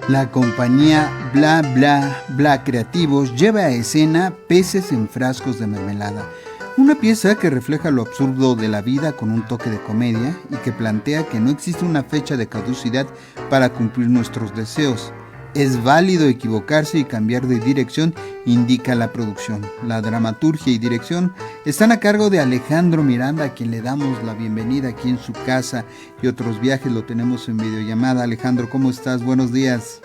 La compañía Bla Bla Bla Creativos lleva a escena Peces en frascos de mermelada, una pieza que refleja lo absurdo de la vida con un toque de comedia y que plantea que no existe una fecha de caducidad para cumplir nuestros deseos. Es válido equivocarse y cambiar de dirección, indica la producción. La dramaturgia y dirección están a cargo de Alejandro Miranda, a quien le damos la bienvenida aquí en su casa, y otros viajes lo tenemos en videollamada. Alejandro, ¿cómo estás? Buenos días.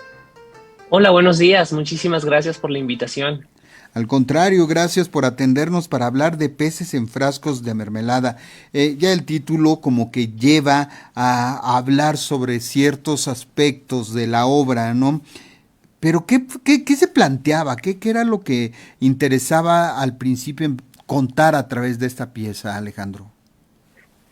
Hola, buenos días. Muchísimas gracias por la invitación. Al contrario, gracias por atendernos para hablar de peces en frascos de mermelada. Ya el título como que lleva a hablar sobre ciertos aspectos de la obra, ¿no? Pero ¿qué se planteaba? ¿Qué era lo que interesaba al principio en contar a través de esta pieza, Alejandro?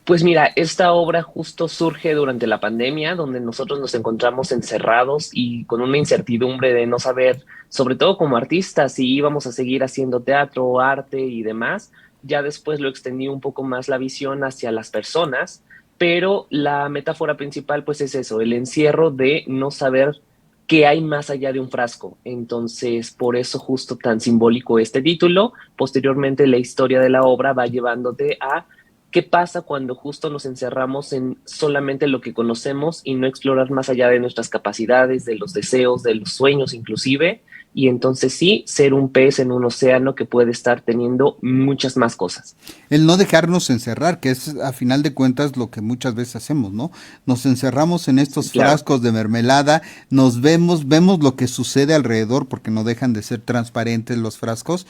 Pues mira, esta obra justo surge durante la pandemia, donde nosotros nos encontramos encerrados y con una incertidumbre de no saber, sobre todo como artistas, si íbamos a seguir haciendo teatro, arte y demás. Ya después lo extendí un poco más la visión hacia las personas, pero la metáfora principal pues es eso, el encierro de no saber qué hay más allá de un frasco. Entonces, por eso justo tan simbólico este título. Posteriormente, la historia de la obra va llevándote a ¿qué pasa cuando justo nos encerramos en solamente lo que conocemos y no explorar más allá de nuestras capacidades, de los deseos, de los sueños inclusive? Y entonces sí, ser un pez en un océano que puede estar teniendo muchas más cosas. El no dejarnos encerrar, que es a final de cuentas lo que muchas veces hacemos, ¿no? Nos encerramos en estos Claro. frascos de mermelada, vemos lo que sucede alrededor, porque no dejan de ser transparentes los frascos,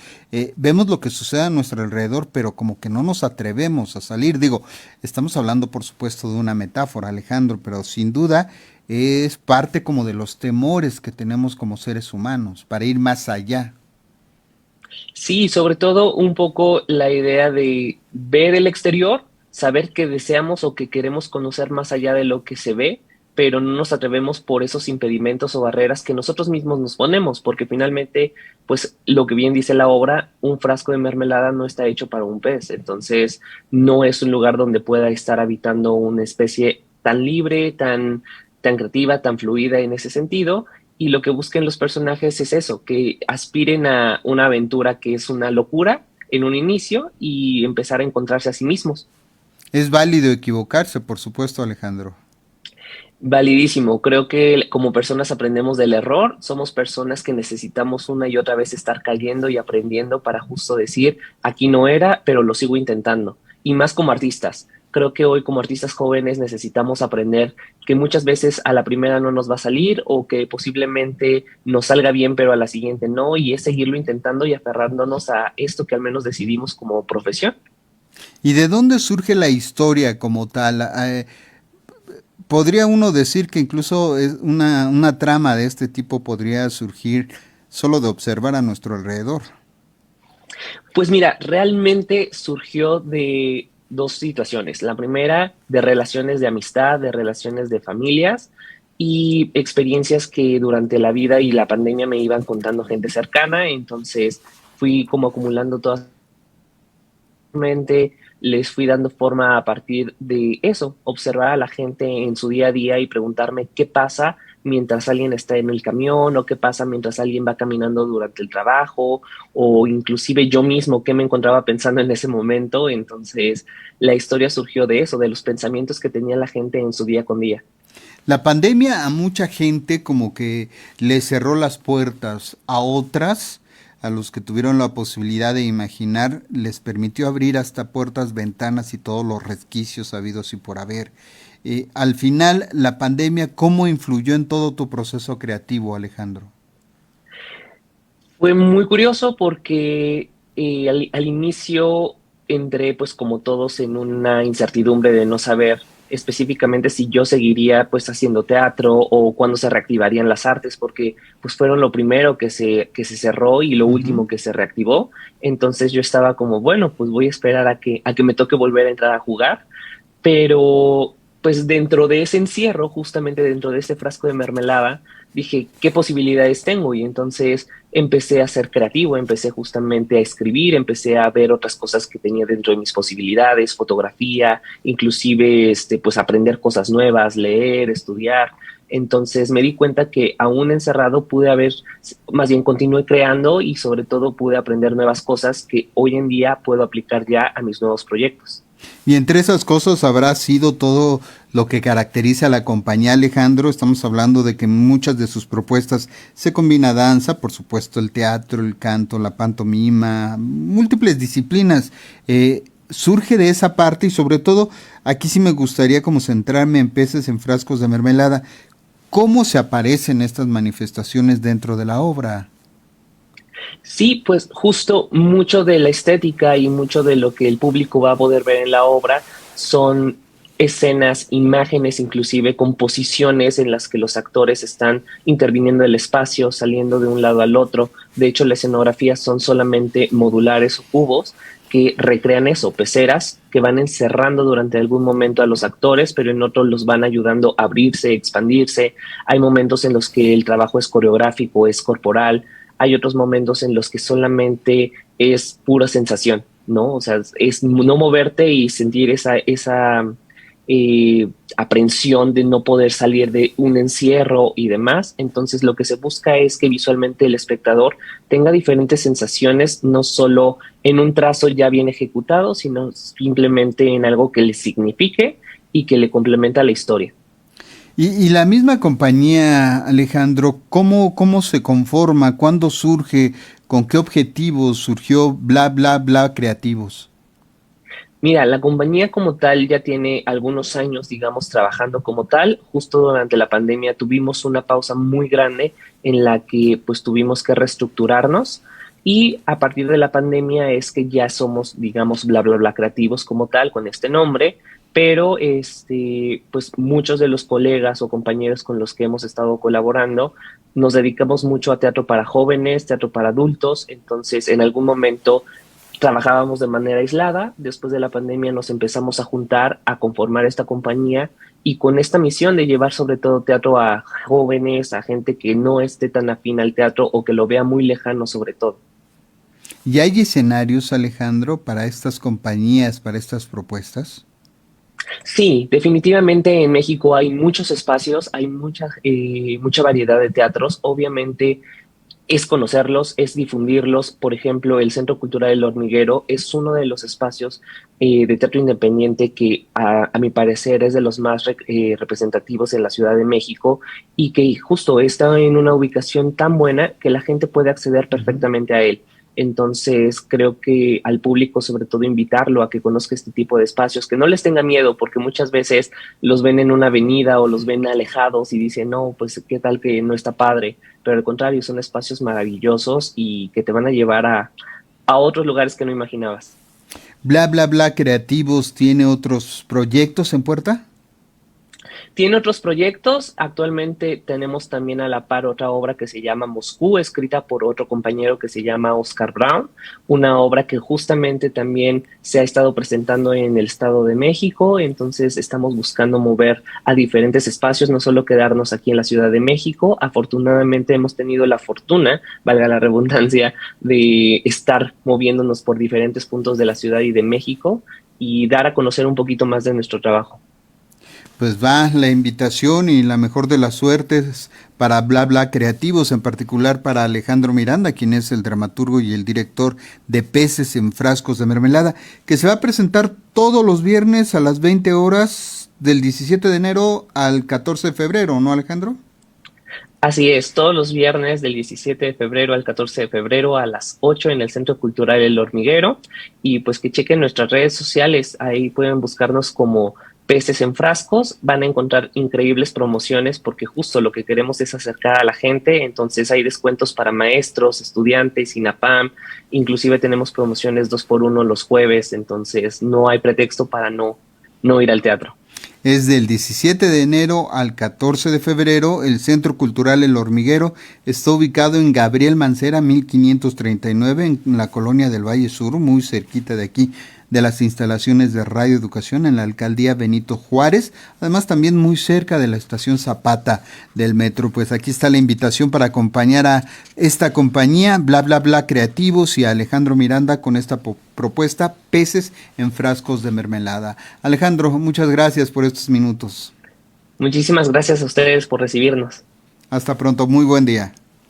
vemos lo que sucede a nuestro alrededor, pero como que no nos atrevemos a salir. Digo, estamos hablando por supuesto de una metáfora, Alejandro, pero sin duda es parte como de los temores que tenemos como seres humanos, para ir más allá. Sí, sobre todo un poco la idea de ver el exterior, saber que deseamos o que queremos conocer más allá de lo que se ve, pero no nos atrevemos por esos impedimentos o barreras que nosotros mismos nos ponemos, porque finalmente, pues lo que bien dice la obra, un frasco de mermelada no está hecho para un pez, entonces no es un lugar donde pueda estar habitando una especie tan libre, tan creativa, tan fluida en ese sentido, y lo que busquen los personajes es eso, que aspiren a una aventura que es una locura en un inicio y empezar a encontrarse a sí mismos. Es válido equivocarse, por supuesto, Alejandro. Validísimo. Creo que como personas aprendemos del error. Somos personas que necesitamos una y otra vez estar cayendo y aprendiendo para justo decir, aquí no era, pero lo sigo intentando. Y más como artistas. Creo que hoy como artistas jóvenes necesitamos aprender que muchas veces a la primera no nos va a salir o que posiblemente nos salga bien, pero a la siguiente no. Y es seguirlo intentando y aferrándonos a esto que al menos decidimos como profesión. ¿Y de dónde surge la historia como tal? Podría uno decir que incluso es una trama de este tipo podría surgir solo de observar a nuestro alrededor. Pues mira, realmente surgió de dos situaciones. La primera, de relaciones de amistad, de relaciones de familias y experiencias que durante la vida y la pandemia me iban contando gente cercana. Entonces fui como acumulando todas les fui dando forma a partir de eso, observar a la gente en su día a día y preguntarme qué pasa mientras alguien está en el camión o qué pasa mientras alguien va caminando durante el trabajo o inclusive yo mismo qué me encontraba pensando en ese momento. Entonces, la historia surgió de eso, de los pensamientos que tenía la gente en su día con día. La pandemia a mucha gente como que le cerró las puertas, a otras, a los que tuvieron la posibilidad de imaginar, les permitió abrir hasta puertas, ventanas y todos los resquicios habidos y por haber. Al final, la pandemia, ¿cómo influyó en todo tu proceso creativo, Alejandro? Fue muy curioso porque al inicio entré pues como todos en una incertidumbre de no saber específicamente si yo seguiría pues haciendo teatro o cuándo se reactivarían las artes porque pues fueron lo primero que se cerró y lo Ujú. último que se reactivó. Entonces yo estaba como, bueno, pues voy a esperar a que me toque volver a entrar a jugar, pero pues dentro de ese encierro, justamente dentro de ese frasco de mermelada, dije, ¿qué posibilidades tengo? Y entonces empecé a ser creativo, empecé justamente a escribir, empecé a ver otras cosas que tenía dentro de mis posibilidades, fotografía, inclusive pues aprender cosas nuevas, leer, estudiar. Entonces me di cuenta que aún encerrado pude haber, más bien continué creando y sobre todo pude aprender nuevas cosas que hoy en día puedo aplicar ya a mis nuevos proyectos. Y entre esas cosas habrá sido todo lo que caracteriza a la compañía, Alejandro. Estamos hablando de que muchas de sus propuestas se combina danza, por supuesto el teatro, el canto, la pantomima, múltiples disciplinas. Surge de esa parte y sobre todo aquí sí me gustaría como centrarme en peces en frascos de mermelada. ¿Cómo se aparecen estas manifestaciones dentro de la obra? Sí, pues justo mucho de la estética y mucho de lo que el público va a poder ver en la obra son escenas, imágenes, inclusive composiciones en las que los actores están interviniendo el espacio, saliendo de un lado al otro. De hecho, la escenografía son solamente modulares o cubos que recrean eso, peceras que van encerrando durante algún momento a los actores, pero en otros los van ayudando a abrirse, expandirse. Hay momentos en los que el trabajo es coreográfico, es corporal. Hay otros momentos en los que solamente es pura sensación, ¿no? O sea, es no moverte y sentir esa aprensión de no poder salir de un encierro y demás. Entonces, lo que se busca es que visualmente el espectador tenga diferentes sensaciones, no solo en un trazo ya bien ejecutado, sino simplemente en algo que le signifique y que le complementa la historia. Y la misma compañía, Alejandro, ¿cómo se conforma? ¿Cuándo surge? ¿Con qué objetivos surgió Bla Bla Bla Creativos? Mira, la compañía como tal ya tiene algunos años, digamos, trabajando como tal. Justo durante la pandemia tuvimos una pausa muy grande en la que pues tuvimos que reestructurarnos y a partir de la pandemia es que ya somos, digamos, bla, bla, bla creativos como tal con este nombre, pero pues muchos de los colegas o compañeros con los que hemos estado colaborando nos dedicamos mucho a teatro para jóvenes, teatro para adultos, entonces en algún momento trabajábamos de manera aislada, después de la pandemia nos empezamos a juntar, a conformar esta compañía y con esta misión de llevar sobre todo teatro a jóvenes, a gente que no esté tan afín al teatro o que lo vea muy lejano sobre todo. ¿Y hay escenarios, Alejandro, para estas compañías, para estas propuestas? Sí, definitivamente en México hay muchos espacios, hay mucha variedad de teatros. Obviamente es conocerlos, es difundirlos. Por ejemplo, el Centro Cultural El Hormiguero es uno de los espacios de teatro independiente que a mi parecer es de los más representativos en la Ciudad de México y que justo está en una ubicación tan buena que la gente puede acceder perfectamente a él. Entonces, creo que al público, sobre todo, invitarlo a que conozca este tipo de espacios, que no les tenga miedo, porque muchas veces los ven en una avenida o los ven alejados y dicen, no, pues qué tal que no está padre, pero al contrario, son espacios maravillosos y que te van a llevar a otros lugares que no imaginabas. Bla Bla Bla Creativos tiene otros proyectos en puerta. Tiene otros proyectos. Actualmente tenemos también a la par otra obra que se llama Moscú, escrita por otro compañero que se llama Oscar Brown, una obra que justamente también se ha estado presentando en el Estado de México. Entonces estamos buscando mover a diferentes espacios, no solo quedarnos aquí en la Ciudad de México. Afortunadamente hemos tenido la fortuna, valga la redundancia, de estar moviéndonos por diferentes puntos de la ciudad y de México y dar a conocer un poquito más de nuestro trabajo. Pues va la invitación y la mejor de las suertes para Bla Bla Creativos, en particular para Alejandro Miranda, quien es el dramaturgo y el director de Peces en Frascos de Mermelada, que se va a presentar todos los viernes a las 20 horas del 17 de enero al 14 de febrero, ¿no, Alejandro? Así es, todos los viernes del 17 de febrero al 14 de febrero a las 8 en el Centro Cultural El Hormiguero y pues que chequen nuestras redes sociales, ahí pueden buscarnos como Peces en Frascos, van a encontrar increíbles promociones porque justo lo que queremos es acercar a la gente, entonces hay descuentos para maestros, estudiantes, INAPAM, inclusive tenemos promociones 2x1 los jueves, entonces no hay pretexto para no ir al teatro. Es del 17 de enero al 14 de febrero. El Centro Cultural El Hormiguero está ubicado en Gabriel Mancera 1539 en la colonia del Valle Sur, muy cerquita de aquí de las instalaciones de Radio Educación en la alcaldía Benito Juárez, además también muy cerca de la estación Zapata del metro. Pues aquí está la invitación para acompañar a esta compañía, Bla Bla Bla Creativos, y a Alejandro Miranda con esta propuesta, Peces en Frascos de Mermelada. Alejandro, muchas gracias por estos minutos. Muchísimas gracias a ustedes por recibirnos. Hasta pronto, muy buen día.